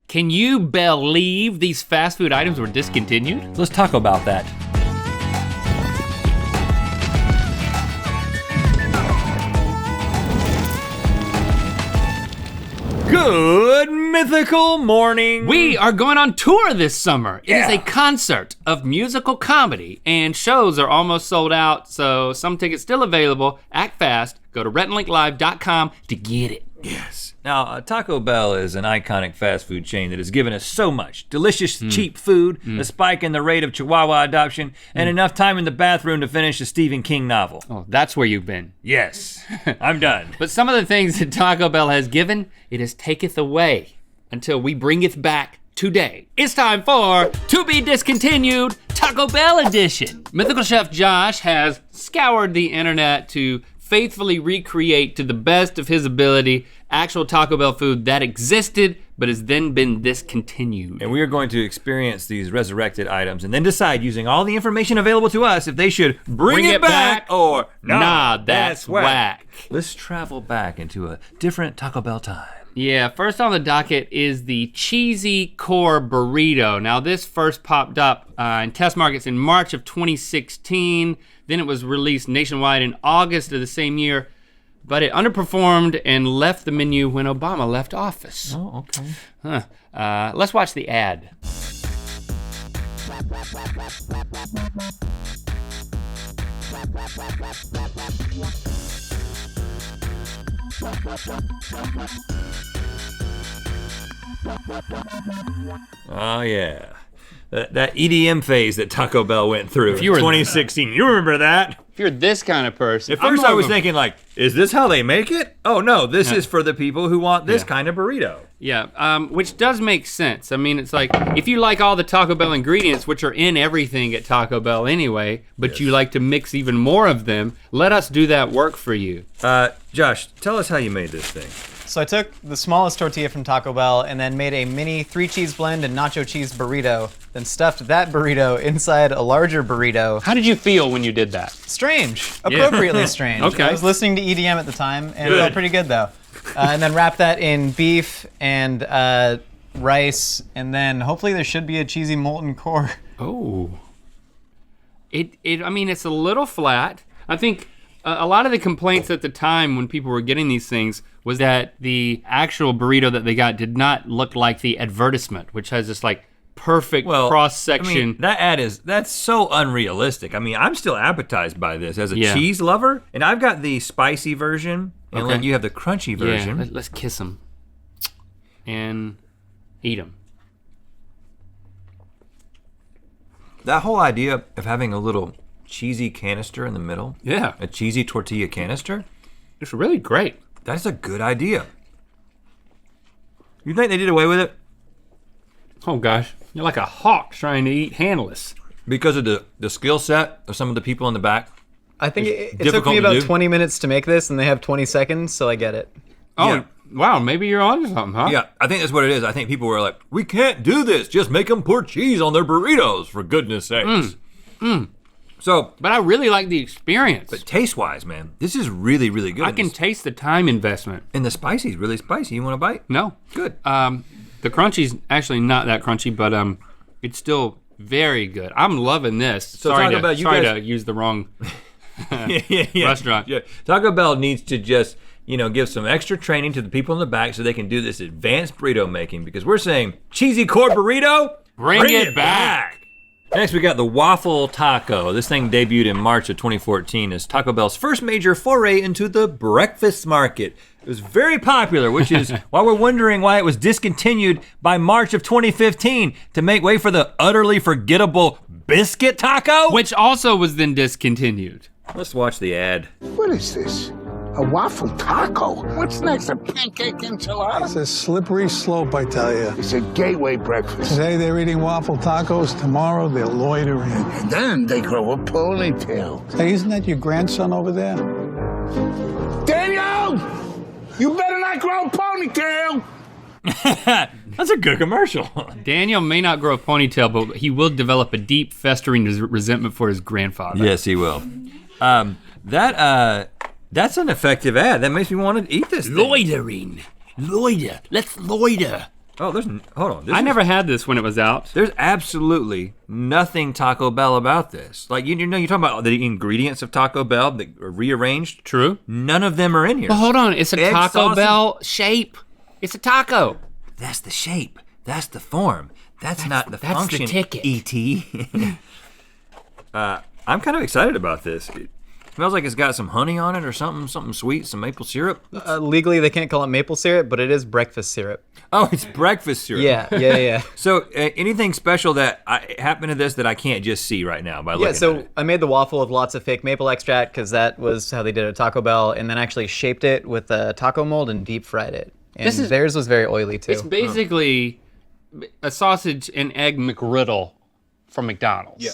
Can you believe these fast food items were discontinued? Let's talk about that. Good mythical morning. We are going on tour this summer. It is a concert of musical comedy, and shows are almost sold out, so some tickets still available. Act fast. Go to RedandLakeLive.com to get it. Yes. Now, Taco Bell is an iconic fast food chain that has given us so much. Delicious, cheap food, a spike in the rate of Chihuahua adoption, and enough time in the bathroom to finish a Stephen King novel. Oh, that's where you've been. Yes, I'm done. But some of the things that Taco Bell has given, it has taketh away until we bringeth back today. It's time for To Be Discontinued Taco Bell Edition. Mythical Chef Josh has scoured the internet to faithfully recreate to the best of his ability actual Taco Bell food that existed but has then been discontinued. And we are going to experience these resurrected items and then decide, using all the information available to us, if they should bring it back or nah, that's whack. Let's travel back into a different Taco Bell time. Yeah, first on the docket is the cheesy core burrito. Now this first popped up in test markets in March of 2016. Then it was released nationwide in August of the same year, but it underperformed and left the menu when Obama left office. Oh, okay. Let's watch the ad. Oh yeah, that EDM phase that Taco Bell went through in you were 2016. You remember that? If you're this kind of person. At first I was thinking like, is this how they make it? Oh no, this is for the people who want this kind of burrito. Yeah, which does make sense. I mean, it's like, if you like all the Taco Bell ingredients, which are in everything at Taco Bell anyway, but you like to mix even more of them, let us do that work for you. Josh, tell us how you made this thing. So I took the smallest tortilla from Taco Bell and then made a mini 3-cheese blend and nacho cheese burrito, then stuffed that burrito inside a larger burrito. How did you feel when you did that? Strange, appropriately strange. Okay. I was listening to EDM at the time and it felt pretty good though. And then wrap that in beef and rice, and then hopefully there should be a cheesy molten core. Oh. I mean, it's a little flat. I think a lot of the complaints at the time when people were getting these things was that the actual burrito that they got did not look like the advertisement, which has this like perfect cross section. I mean, that ad that's so unrealistic. I mean, I'm still appetized by this as a cheese lover, and I've got the spicy version, and then you have the crunchy version. Yeah, let's kiss them and eat them. That whole idea of having a little cheesy canister in the middle, a cheesy tortilla canister, it's really great. That's a good idea. You think they did away with it? Oh gosh, you're like a hawk trying to eat handless. Because of the skill set of some of the people in the back? I think it took me about 20 minutes to make this, and they have 20 seconds, so I get it. Oh, yeah. Wow, maybe you're onto something, huh? Yeah, I think that's what it is. I think people were like, we can't do this. Just make them pour cheese on their burritos, for goodness sakes. So, but I really like the experience. But taste-wise, man, this is really, really good. I can taste the time investment. And the spicy's really spicy. You want a bite? No. Good. The crunchy's actually not that crunchy, but it's still very good. I'm loving this. So sorry to use the wrong restaurant. Yeah. Taco Bell needs to just, give some extra training to the people in the back so they can do this advanced burrito making, because we're saying cheesy core burrito, bring it back. Next, we got the Waffle Taco. This thing debuted in March of 2014 as Taco Bell's first major foray into the breakfast market. It was very popular, which is why we're wondering why it was discontinued by March of 2015 to make way for the utterly forgettable Biscuit Taco, which also was then discontinued. Let's watch the ad. What is this? A waffle taco? What's next, a pancake enchilada? It's a slippery slope, I tell you. It's a gateway breakfast. Today they're eating waffle tacos, tomorrow they're loitering. And then they grow a ponytail. Hey, isn't that your grandson over there? Daniel! You better not grow a ponytail! That's a good commercial. Daniel may not grow a ponytail, but he will develop a deep, festering resentment for his grandfather. Yes, he will. That's an effective ad. That makes me want to eat this thing. Loitering. Loiter. Let's loiter. Oh, hold on. I never had this when it was out. There's absolutely nothing Taco Bell about this. Like, you're talking about the ingredients of Taco Bell that are rearranged. True. None of them are in here. But hold on, it's a Egg, Taco sausage. Bell shape. It's a taco. That's the shape. That's the form. That's not the that's the function, ticket. E.T. I'm kind of excited about this. It smells like it's got some honey on it or something sweet, some maple syrup. Legally, they can't call it maple syrup, but it is breakfast syrup. Oh, it's breakfast syrup. Yeah. So anything special that happened to this that I can't just see right now by looking Yeah, at so it? I made the waffle with lots of fake maple extract because that was how they did it at Taco Bell, and then actually shaped it with a taco mold and deep fried it. And theirs was very oily too. It's basically a sausage and egg McGriddle from McDonald's. Yeah.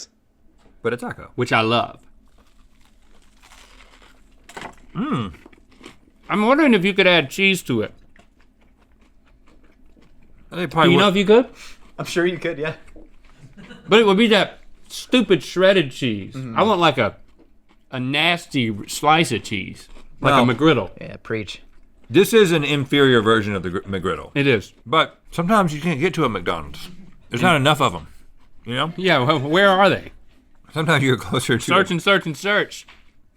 But a taco. Which I love. I'm wondering if you could add cheese to it. They Do probably you know if you could? I'm sure you could, yeah. But it would be that stupid shredded cheese. I want like a nasty slice of cheese. Like No. a McGriddle. Yeah, preach. This is an inferior version of the McGriddle. It is. But sometimes you can't get to a McDonald's. There's not enough of them. You know? Yeah, where are they? Sometimes you're closer to Search and search and search.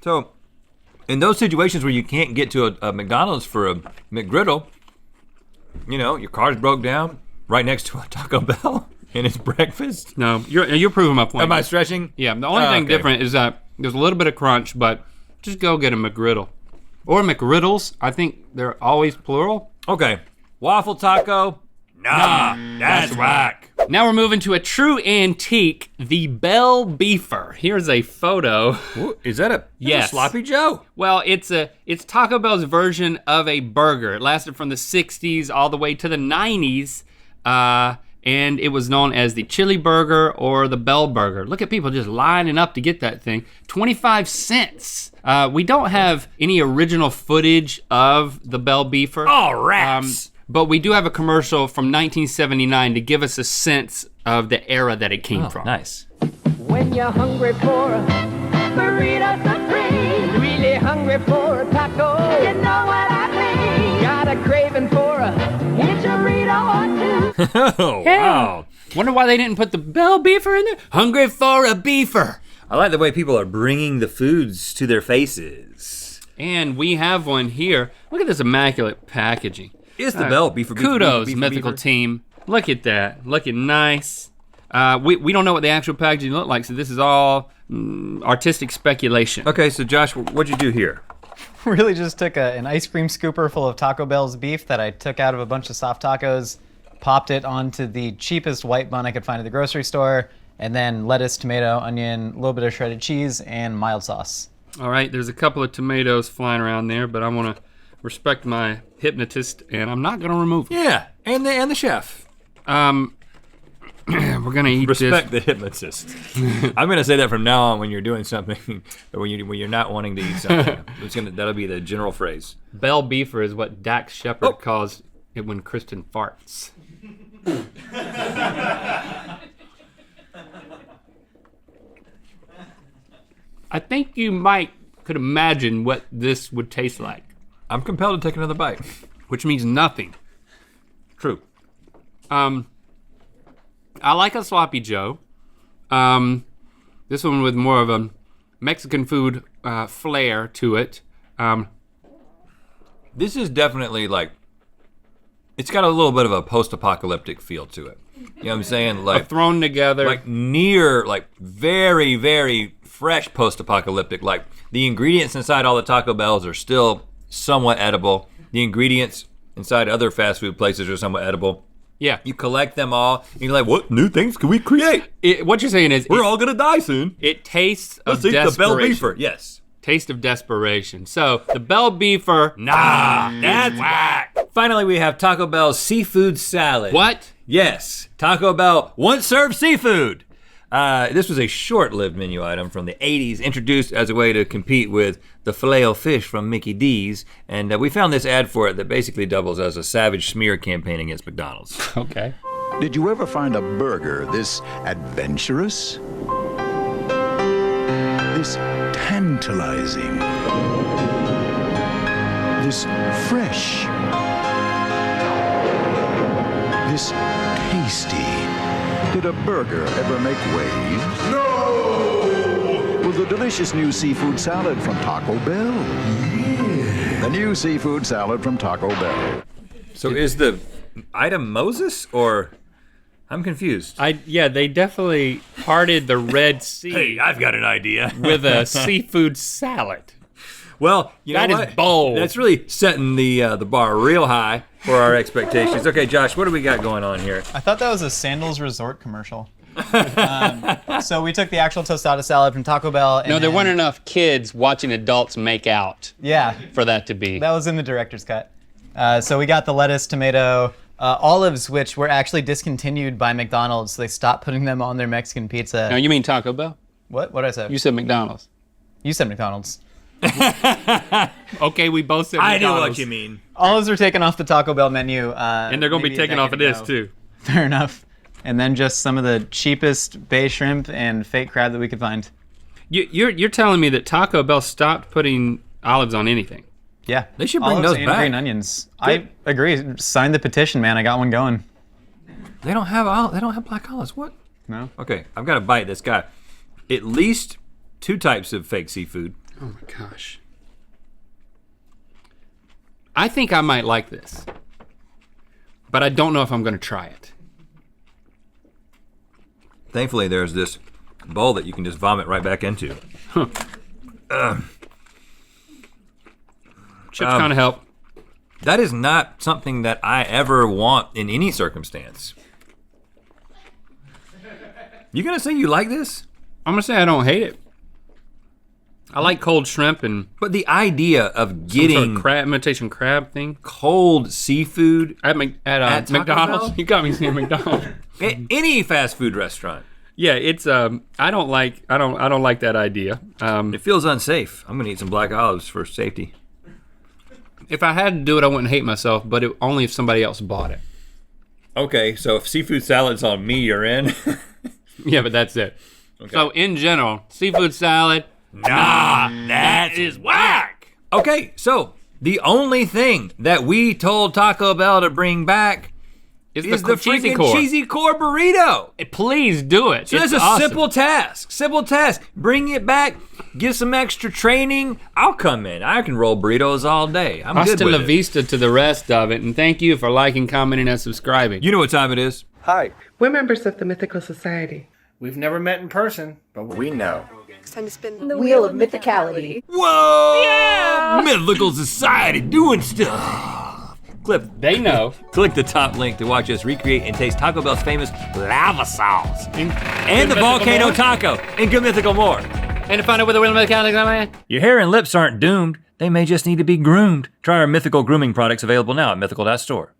So, in those situations where you can't get to a McDonald's for a McGriddle, you know, your car's broke down right next to a Taco Bell and it's breakfast. No, you're proving my point. Am I stretching? Yeah, the only thing Okay. different is that there's a little bit of crunch, but just go get a McGriddle. Or McGriddles. I think they're always plural. Okay. Waffle taco? Nah, that's whack. Now we're moving to a true antique, the Bell Beefer. Here's a photo. Is that a Yes. sloppy Joe? Well, it's Taco Bell's version of a burger. It lasted from the 60s all the way to the 90s, and it was known as the Chili Burger or the Bell Burger. Look at people just lining up to get that thing. 25 cents. We don't have any original footage of the Bell Beefer. Oh, rats. But we do have a commercial from 1979 to give us a sense of the era that it came from. Nice. When you're hungry for a burrito supreme, really hungry for a taco, you know what I mean. Got a craving for a burrito or two. Oh, wow. Wonder why they didn't put the Bell Beefer in there? Hungry for a beefer. I like the way people are bringing the foods to their faces. And we have one here. Look at this immaculate packaging. Is the Bell Beefer? Kudos, Mythical team. Look at that. Looking nice. We don't know what the actual packaging looked like, so this is all artistic speculation. Okay, so Josh, what'd you do here? Really just took an ice cream scooper full of Taco Bell's beef that I took out of a bunch of soft tacos, popped it onto the cheapest white bun I could find at the grocery store, and then lettuce, tomato, onion, a little bit of shredded cheese, and mild sauce. All right, there's a couple of tomatoes flying around there, but I want to respect my hypnotist, and I'm not going to remove them. Yeah, and the chef. We're gonna eat Respect this. the hypnotist. I'm gonna say that from now on when you're doing something, or when you're not wanting to eat something. That'll be the general phrase. Bell Beefer is what Dax Shepard calls it when Kristen farts. I think you could imagine what this would taste like, I'm compelled to take another bite. which means nothing. True. I like a sloppy Joe. This one with more of a Mexican food flair to it. This is definitely like, it's got a little bit of a post-apocalyptic feel to it. You know what I'm saying? Like Thrown together. like near, like very, very fresh post-apocalyptic. Like the ingredients inside all the Taco Bells are still somewhat edible. The ingredients inside other fast food places are somewhat edible. Yeah. You collect them all, and you're like, what new things can we create? What you're saying is We're all gonna die soon. it tastes Let's of eat the Bell desperation. Beefer. Yes. Taste of desperation. So the Bell Beefer, nah, that's whack. Finally, we have Taco Bell's seafood salad. What? Yes, Taco Bell once served seafood. This was a short-lived menu item from the 80s, introduced as a way to compete with the Filet-O-Fish from Mickey D's, and we found this ad for it that basically doubles as a savage smear campaign against McDonald's. Okay. Did you ever find a burger this adventurous? This tantalizing? This fresh? this tasty. Did a burger ever make waves? No! With the delicious new seafood salad from Taco Bell. Yeah. The new seafood salad from Taco Bell. So is the item Moses or I'm confused? Yeah, they definitely parted the Red Sea. Hey, I've got an idea. With a seafood salad. Well, you know That is what? bold. That's really setting the bar real high for our expectations. Okay, Josh, what do we got going on here? I thought that was a Sandals Resort commercial. So we took the actual tostada salad from Taco Bell. And No, there then- weren't enough kids watching adults make out Yeah, for that to be. that was in the director's cut. So we got the lettuce, tomato, olives, which were actually discontinued by McDonald's. So they stopped putting them on their Mexican pizza. No, you mean Taco Bell? What did I say? You said McDonald's. You said McDonald's. Okay, we both said I know McDonald's. what you mean. Olives are taken off the Taco Bell menu. And they're going to be taken off of this, too. Fair enough. And then just some of the cheapest bay shrimp and fake crab that we could find. You're telling me that Taco Bell stopped putting olives on anything? Yeah. They should bring Olives those and back. green onions. I agree. Sign the petition, man. I got one going. They don't have black olives. What? No. Okay, I've got to bite this guy. At least 2 types of fake seafood. Oh my gosh. I think I might like this, but I don't know if I'm gonna try it. Thankfully, there's this bowl that you can just vomit right back into. Chips kind of help. That is not something that I ever want in any circumstance. You gonna say you like this? I'm gonna say I don't hate it. I like cold shrimp and But the idea of some sort getting of crab, imitation crab thing. cold seafood At Taco McDonald's. Bell? You got me saying McDonald's. at any fast food restaurant, Yeah, it's I don't like that idea. it feels unsafe. I'm gonna eat some black olives for safety. If I had to do it, I wouldn't hate myself, but only if somebody else bought it. Okay, so if seafood salad's on me, you're in. Yeah, but that's it. So in general, seafood salad, Nah, that is whack. Okay, so the only thing that we told Taco Bell to bring back is is the the cheesy freaking core. cheesy core burrito. Please do it. So It's that's a awesome. simple task. Simple task. Bring it back. Get some extra training. I'll come in. I can roll burritos all day. I'm good Hasta with la it. vista to the rest of it, and thank you for liking, commenting, and subscribing. You know what time it is? Hi. We're members of the Mythical Society. We've never met in person, but we know. It's time to spin the wheel of mythicality. Whoa! Yeah! Mythical Society doing stuff. They know. Click the top link to watch us recreate and taste Taco Bell's famous lava sauce and the volcano taco and good mythical more. And to find out where the wheel of mythicality is at. Your hair and lips aren't doomed. They may just need to be groomed. Try our mythical grooming products available now at mythical.store.